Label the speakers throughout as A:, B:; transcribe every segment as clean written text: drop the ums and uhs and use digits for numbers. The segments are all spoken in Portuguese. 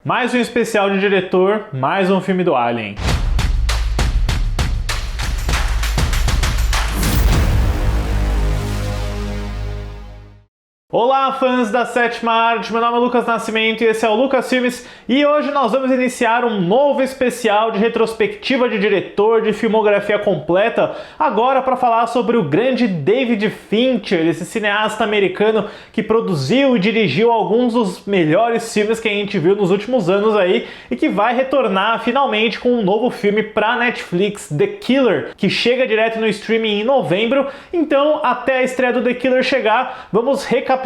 A: Mais um especial de diretor, mais um filme do Alien. Olá, fãs da Sétima Arte, meu nome é Lucas Nascimento e esse é o Lucas Filmes, e hoje nós vamos iniciar um novo especial de retrospectiva de diretor, de filmografia completa, agora para falar sobre o grande David Fincher, esse cineasta americano que produziu e dirigiu alguns dos melhores filmes que a gente viu nos últimos anos aí, e que vai retornar finalmente com um novo filme para Netflix, The Killer, que chega direto no streaming em novembro. Então, até a estreia do The Killer chegar, vamos recapitular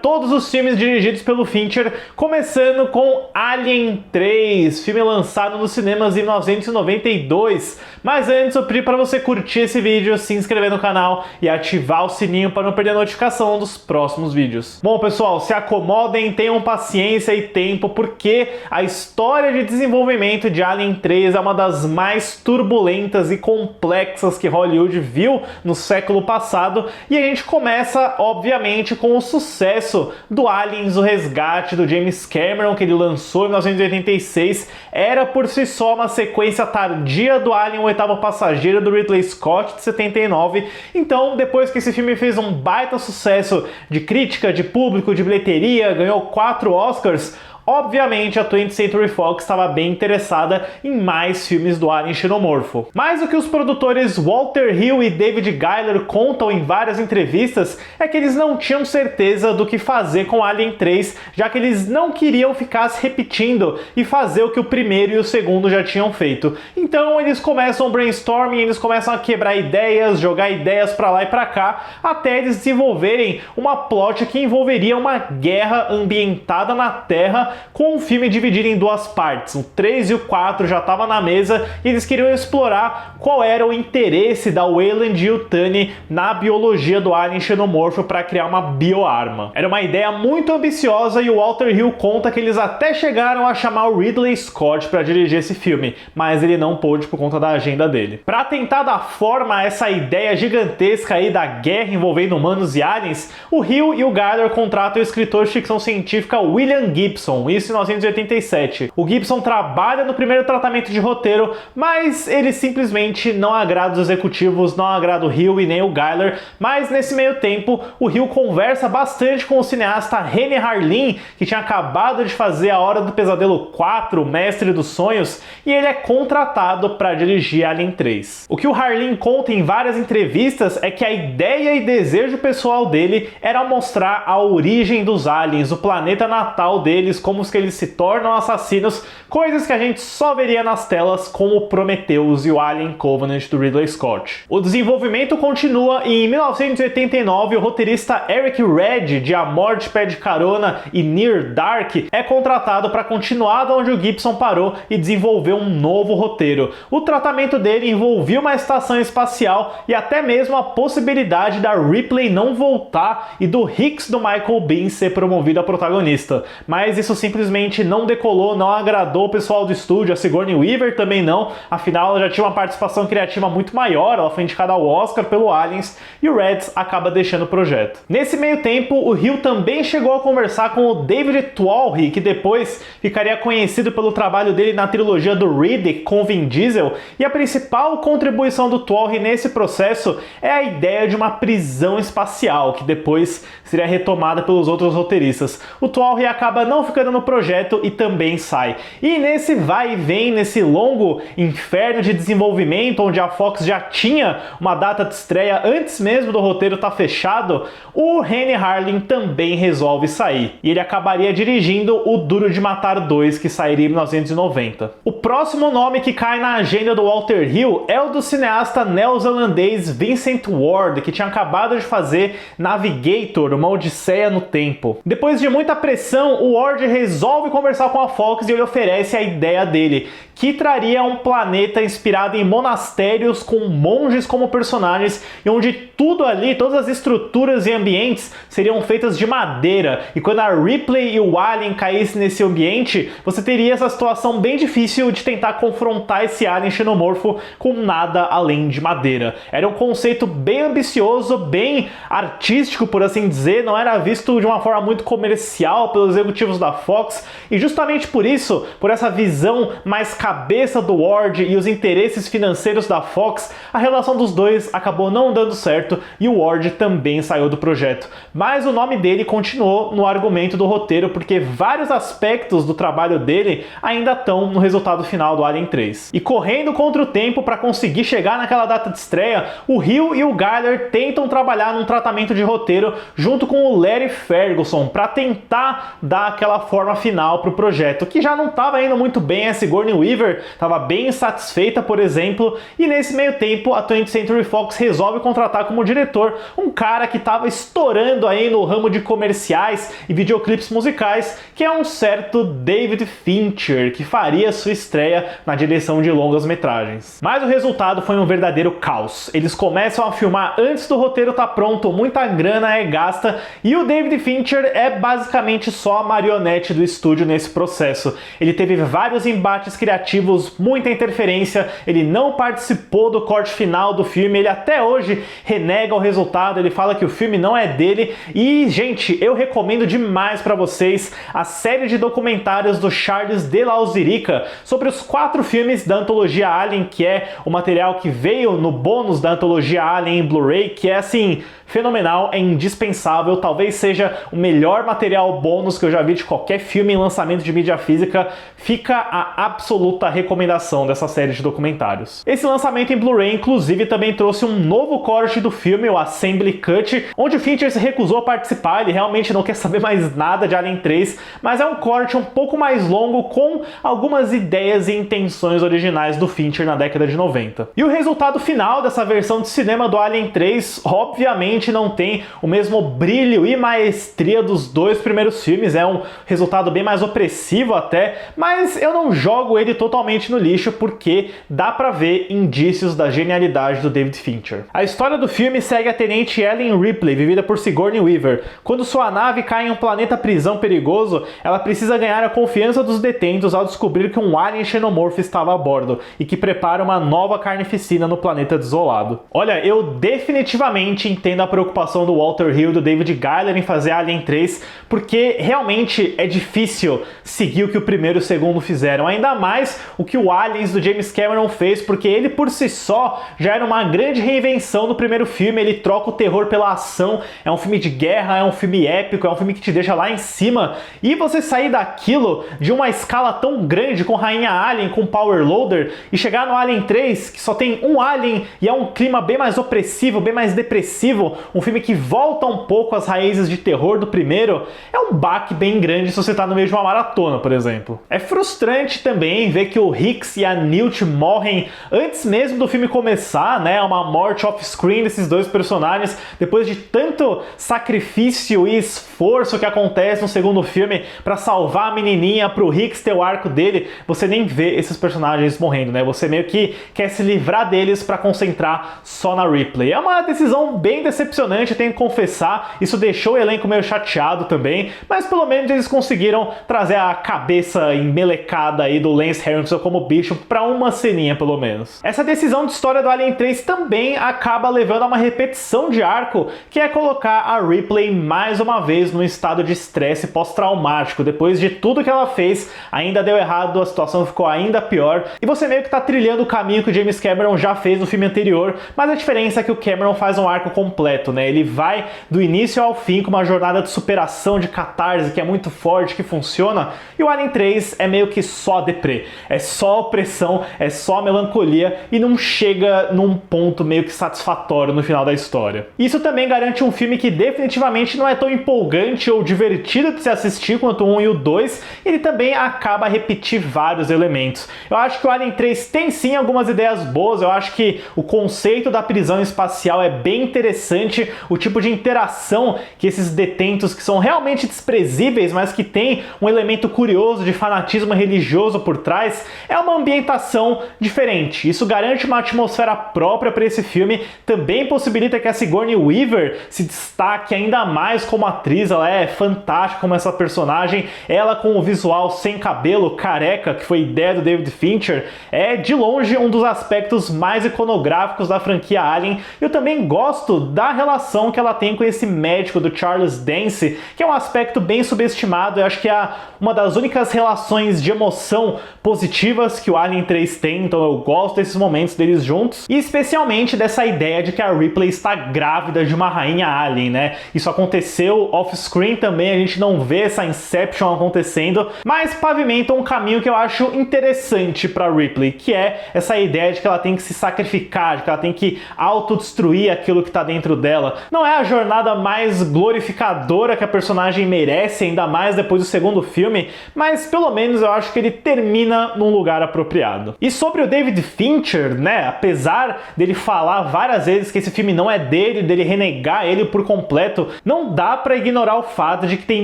A: todos os filmes dirigidos pelo Fincher, começando com Alien 3, filme lançado nos cinemas em 1992. Mas antes eu pedi para você curtir esse vídeo, se inscrever no canal e ativar o sininho para não perder a notificação dos próximos vídeos. Bom, pessoal, se acomodem, tenham paciência e tempo, porque a história de desenvolvimento de Alien 3 é uma das mais turbulentas e complexas que Hollywood viu no século passado, e a gente começa, obviamente, com o sucesso do Aliens, o Resgate, do James Cameron, que ele lançou em 1986, era por si só uma sequência tardia do Alien, o Oitavo Passageiro, do Ridley Scott, de 79. Então, depois que esse filme fez um baita sucesso de crítica, de público, de bilheteria, ganhou 4 Oscars, obviamente a 20th Century Fox estava bem interessada em mais filmes do Alien Xenomorfo. Mas o que os produtores Walter Hill e David Giler contam em várias entrevistas é que eles não tinham certeza do que fazer com Alien 3, já que eles não queriam ficar se repetindo e fazer o que o primeiro e o segundo já tinham feito. Então eles começam o brainstorming, eles começam a quebrar ideias, jogar ideias pra lá e pra cá, até eles desenvolverem uma plot que envolveria uma guerra ambientada na Terra, com o filme dividido em duas partes. O 3 e o 4 já estavam na mesa e eles queriam explorar qual era o interesse da Weyland-Yutani na biologia do Alien Xenomorfo para criar uma bioarma. Era uma ideia muito ambiciosa e o Walter Hill conta que eles até chegaram a chamar o Ridley Scott para dirigir esse filme, mas ele não pôde por conta da agenda dele. Para tentar dar forma a essa ideia gigantesca aí da guerra envolvendo humanos e aliens, o Hill e o Giler contratam o escritor de ficção científica William Gibson, isso em 1987. O Gibson trabalha no primeiro tratamento de roteiro, mas ele simplesmente não agrada os executivos, não agrada o Hill e nem o Giler, mas nesse meio tempo o Hill conversa bastante com o cineasta Renny Harlin, que tinha acabado de fazer A Hora do Pesadelo 4, o Mestre dos Sonhos, e ele é contratado para dirigir Alien 3. O que o Harlin conta em várias entrevistas é que a ideia e desejo pessoal dele era mostrar a origem dos aliens, o planeta natal deles, como que eles se tornam assassinos, coisas que a gente só veria nas telas como Prometheus e o Alien Covenant do Ridley Scott. O desenvolvimento continua e em 1989 o roteirista Eric Red, de A Morte Pede Carona e Near Dark, é contratado para continuar de onde o Gibson parou e desenvolver um novo roteiro. O tratamento dele envolvia uma estação espacial e até mesmo a possibilidade da Ripley não voltar e do Hicks do Michael Biehn ser promovido a protagonista. Mas isso simplesmente não decolou, não agradou o pessoal do estúdio, a Sigourney Weaver também não, afinal ela já tinha uma participação criativa muito maior, ela foi indicada ao Oscar pelo Aliens, e o Reds acaba deixando o projeto. Nesse meio tempo, o Hill também chegou a conversar com o David Twalhy, que depois ficaria conhecido pelo trabalho dele na trilogia do Riddick com Vin Diesel, e a principal contribuição do Twalhy nesse processo é a ideia de uma prisão espacial, que depois seria retomada pelos outros roteiristas. O Twalhy acaba não ficando no projeto e também sai. E nesse vai e vem, nesse longo inferno de desenvolvimento, onde a Fox já tinha uma data de estreia antes mesmo do roteiro estar fechado, o Renny Harlin também resolve sair. E ele acabaria dirigindo o Duro de Matar 2, que sairia em 1990. O próximo nome que cai na agenda do Walter Hill é o do cineasta neozelandês Vincent Ward, que tinha acabado de fazer Navigator, uma odisseia no tempo. Depois de muita pressão, o Ward resolve conversar com a Fox e ele oferece a ideia dele, que traria um planeta inspirado em monastérios com monges como personagens e onde tudo ali, todas as estruturas e ambientes seriam feitas de madeira, e quando a Ripley e o Alien caíssem nesse ambiente, você teria essa situação bem difícil de tentar confrontar esse alien xenomorfo com nada além de madeira. Era um conceito bem ambicioso, bem artístico, por assim dizer, não era visto de uma forma muito comercial pelos executivos da Fox, e justamente por isso, por essa visão mais cabeça do Ward e os interesses financeiros da Fox, a relação dos dois acabou não dando certo e o Ward também saiu do projeto. Mas o nome dele continuou no argumento do roteiro, porque vários aspectos do trabalho dele ainda estão no resultado final do Alien 3. E correndo contra o tempo para conseguir chegar naquela data de estreia, o Hill e o Giler tentam trabalhar num tratamento de roteiro junto com o Larry Ferguson para tentar dar aquela forma final para o projeto, que já não estava indo muito bem. A Sigourney Weaver estava bem insatisfeita, por exemplo, e nesse meio tempo a 20th Century Fox resolve contratar como diretor um cara que estava estourando aí no ramo de comerciais e videoclipes musicais, que é um certo David Fincher, que faria sua estreia na direção de longas-metragens. Mas o resultado foi um verdadeiro caos. Eles começam a filmar antes do roteiro estar pronto, muita grana é gasta, e o David Fincher é basicamente só a marionete do estúdio nesse processo. Ele teve vários embates criativos, muita interferência, ele não participou do corte final do filme, ele até hoje renega o resultado, ele fala que o filme não é dele. E, gente, eu recomendo demais para vocês a série de documentários do Charles de Lauzirica sobre os 4 filmes da antologia Alien, que é o material que veio no bônus da antologia Alien em Blu-ray, que é assim, fenomenal, é indispensável, talvez seja o melhor material bônus que eu já vi de qualquer filme em lançamento de mídia física. Fica a absoluta recomendação dessa série de documentários. Esse lançamento em Blu-ray, inclusive, também trouxe um novo corte do filme, o Assembly Cut, onde o Fincher se recusou a participar, ele realmente não quer saber mais nada de Alien 3, mas é um corte um pouco mais longo com algumas ideias e intenções originais do Fincher na década de 90. E o resultado final dessa versão de cinema do Alien 3, obviamente, não tem o mesmo brilho e maestria dos 2 primeiros filmes, é um resultado bem mais opressivo até, mas eu não jogo ele totalmente no lixo, porque dá pra ver indícios da genialidade do David Fincher. A história do filme segue a tenente Ellen Ripley, vivida por Sigourney Weaver. Quando sua nave cai em um planeta prisão perigoso, ela precisa ganhar a confiança dos detentos ao descobrir que um alien xenomorfo estava a bordo e que prepara uma nova carnificina no planeta desolado. Olha, eu definitivamente entendo a preocupação do Walter Hill e do David Giler em fazer Alien 3, porque realmente é difícil seguir o que o primeiro e o segundo fizeram, ainda mais o que o Aliens do James Cameron fez, porque ele por si só já era uma grande reinvenção no primeiro filme. Ele troca o terror pela ação, é um filme de guerra, é um filme épico, é um filme que te deixa lá em cima, e você sair daquilo de uma escala tão grande com Rainha Alien, com Power Loader, e chegar no Alien 3, que só tem um Alien e é um clima bem mais opressivo, bem mais depressivo, um filme que volta um pouco às raízes de terror do primeiro, é um baque bem grande se você tá no meio de uma maratona, por exemplo. É frustrante também ver que o Hicks e a Newt morrem antes mesmo do filme começar, né? Uma morte off-screen desses 2 personagens, depois de tanto sacrifício e esforço que acontece no segundo filme para salvar a menininha, pro Hicks ter o arco dele, você nem vê esses personagens morrendo, né? Você meio que quer se livrar deles para concentrar só na Ripley. É uma decisão bem decepcionante, tenho que confessar, isso deixou o elenco meio chateado também, mas pelo menos eles conseguiram trazer a cabeça emmelecada aí do Lance Henriksen como bicho para uma ceninha pelo menos. Essa decisão de história do Alien 3 também acaba levando a uma repetição de arco, que é colocar a Ripley mais uma vez num estado de estresse pós-traumático. Depois de tudo que ela fez, ainda deu errado, a situação ficou ainda pior, e você meio que tá trilhando o caminho que o James Cameron já fez no filme anterior, mas a diferença é que o Cameron faz um arco completo, né? Ele vai do início ao fim com uma jornada de superação, de catarse, que é muito forte, que funciona, e o Alien 3 é meio que só deprê, é só opressão, é só melancolia, e não chega num ponto meio que satisfatório no final da história. Isso também garante um filme que definitivamente não é tão empolgante ou divertido de se assistir quanto o 1 e o 2, ele também acaba a repetir vários elementos. Eu acho que o Alien 3 tem sim algumas ideias boas, eu acho que o conceito da prisão espacial é bem interessante, o tipo de interação que esses detentos, que são realmente desprezíveis, mas que tem um elemento curioso de fanatismo religioso por trás, traz é uma ambientação diferente. Isso garante uma atmosfera própria para esse filme, também possibilita que a Sigourney Weaver se destaque ainda mais como atriz. Ela é fantástica como essa personagem, ela com o visual sem cabelo, careca, que foi ideia do David Fincher, é de longe um dos aspectos mais iconográficos da franquia Alien. Eu também gosto da relação que ela tem com esse médico do Charles Dance, que é um aspecto bem subestimado. Eu acho que é uma das únicas relações de emoção positivas que o Alien 3 tem, então eu gosto desses momentos deles juntos, e especialmente dessa ideia de que a Ripley está grávida de uma rainha alien, né? Isso aconteceu off-screen também, a gente não vê essa Inception acontecendo, mas pavimenta um caminho que eu acho interessante para Ripley, que é essa ideia de que ela tem que se sacrificar, de que ela tem que autodestruir aquilo que está dentro dela. Não é a jornada mais glorificadora que a personagem merece, ainda mais depois do segundo filme, mas pelo menos eu acho que ele termina num lugar apropriado. E sobre o David Fincher, né, apesar dele falar várias vezes que esse filme não é dele renegar ele por completo, não dá pra ignorar o fato de que tem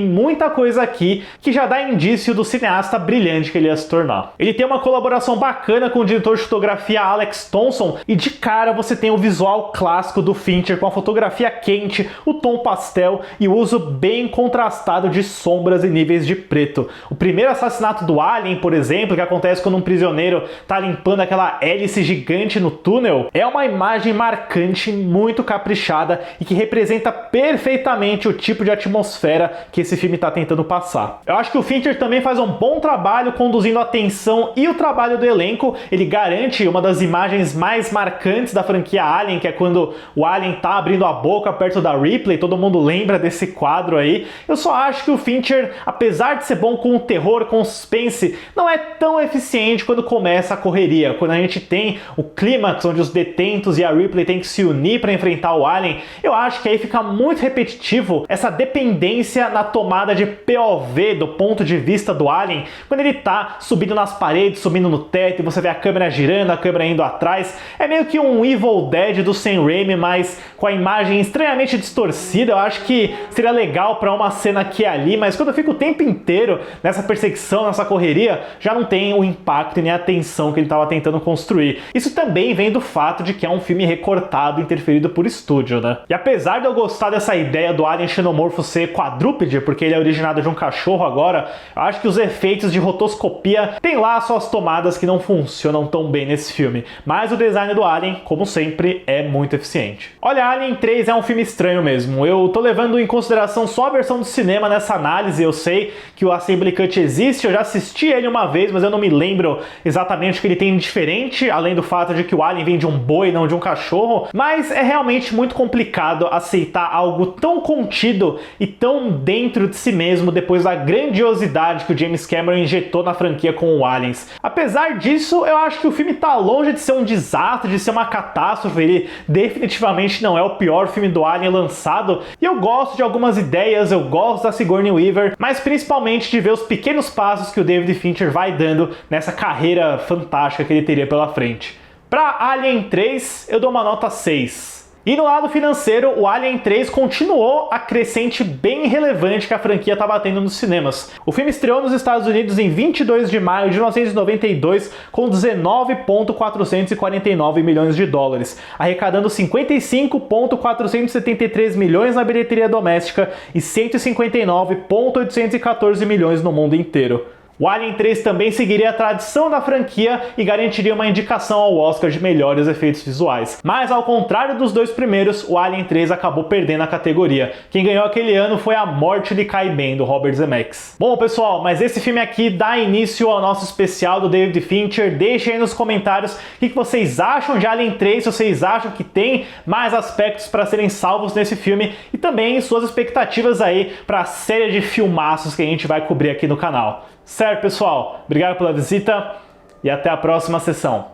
A: muita coisa aqui que já dá indício do cineasta brilhante que ele ia se tornar. Ele tem uma colaboração bacana com o diretor de fotografia Alex Thompson, e de cara você tem o visual clássico do Fincher com a fotografia quente, o tom pastel e o uso bem contrastado de sombras e níveis de preto. O primeiro assassinato do Alien, por exemplo, que acontece quando um prisioneiro tá limpando aquela hélice gigante no túnel, é uma imagem marcante, muito caprichada e que representa perfeitamente o tipo de atmosfera que esse filme tá tentando passar. Eu acho que o Fincher também faz um bom trabalho conduzindo a tensão e o trabalho do elenco. Ele garante uma das imagens mais marcantes da franquia Alien, que é quando o Alien tá abrindo a boca perto da Ripley, todo mundo lembra desse quadro aí. Eu só acho que o Fincher, apesar de ser bom com o terror, com o suspense, não é tão eficiente quando começa a correria, quando a gente tem o clímax onde os detentos e a Ripley têm que se unir para enfrentar o Alien. Eu acho que aí fica muito repetitivo essa dependência na tomada de POV do ponto de vista do Alien, quando ele tá subindo nas paredes, subindo no teto, e você vê a câmera girando, a câmera indo atrás. É meio que um Evil Dead do Sam Raimi, mas com a imagem estranhamente distorcida. Eu acho que seria legal para uma cena aqui e ali, mas quando eu fico o tempo inteiro nessa perseguição, nessa correria, já não tem o impacto e nem a tensão que ele estava tentando construir. Isso também vem do fato de que é um filme recortado, interferido por estúdio, né? E apesar de eu gostar dessa ideia do Alien xenomorfo ser quadrúpede, porque ele é originado de um cachorro agora, eu acho que os efeitos de rotoscopia tem lá suas tomadas que não funcionam tão bem nesse filme. Mas o design do Alien, como sempre, é muito eficiente. Olha, Alien 3 é um filme estranho mesmo. Eu tô levando em consideração só a versão do cinema nessa análise. Eu sei que o Assembly Cut existe, eu já assisti ele uma vez, mas eu não me lembro exatamente o que ele tem de diferente, além do fato de que o Alien vem de um boi, não de um cachorro. Mas é realmente muito complicado aceitar algo tão contido e tão dentro de si mesmo depois da grandiosidade que o James Cameron injetou na franquia com o Aliens. Apesar disso, eu acho que o filme tá longe de ser um desastre, de ser uma catástrofe. Ele definitivamente não é o pior filme do Alien lançado, e eu gosto de algumas ideias, eu gosto da Sigourney Weaver, mas principalmente de ver os pequenos passos que o David Fincher vai dando nessa carreira fantástica que ele teria pela frente. Para Alien 3, eu dou uma nota 6. E no lado financeiro, o Alien 3 continuou a crescente bem relevante que a franquia estava tendo nos cinemas. O filme estreou nos Estados Unidos em 22 de maio de 1992 com 19,449 milhões de dólares, arrecadando 55,473 milhões na bilheteria doméstica e 159,814 milhões no mundo inteiro. O Alien 3 também seguiria a tradição da franquia e garantiria uma indicação ao Oscar de melhores efeitos visuais. Mas ao contrário dos dois primeiros, o Alien 3 acabou perdendo a categoria. Quem ganhou aquele ano foi A Morte lhe Cai Bem, do Robert Zemeckis. Bom, pessoal, mas esse filme aqui dá início ao nosso especial do David Fincher. Deixem aí nos comentários o que vocês acham de Alien 3, se vocês acham que tem mais aspectos para serem salvos nesse filme, e também suas expectativas aí para a série de filmaços que a gente vai cobrir aqui no canal. Certo, pessoal? Obrigado pela visita e até a próxima sessão.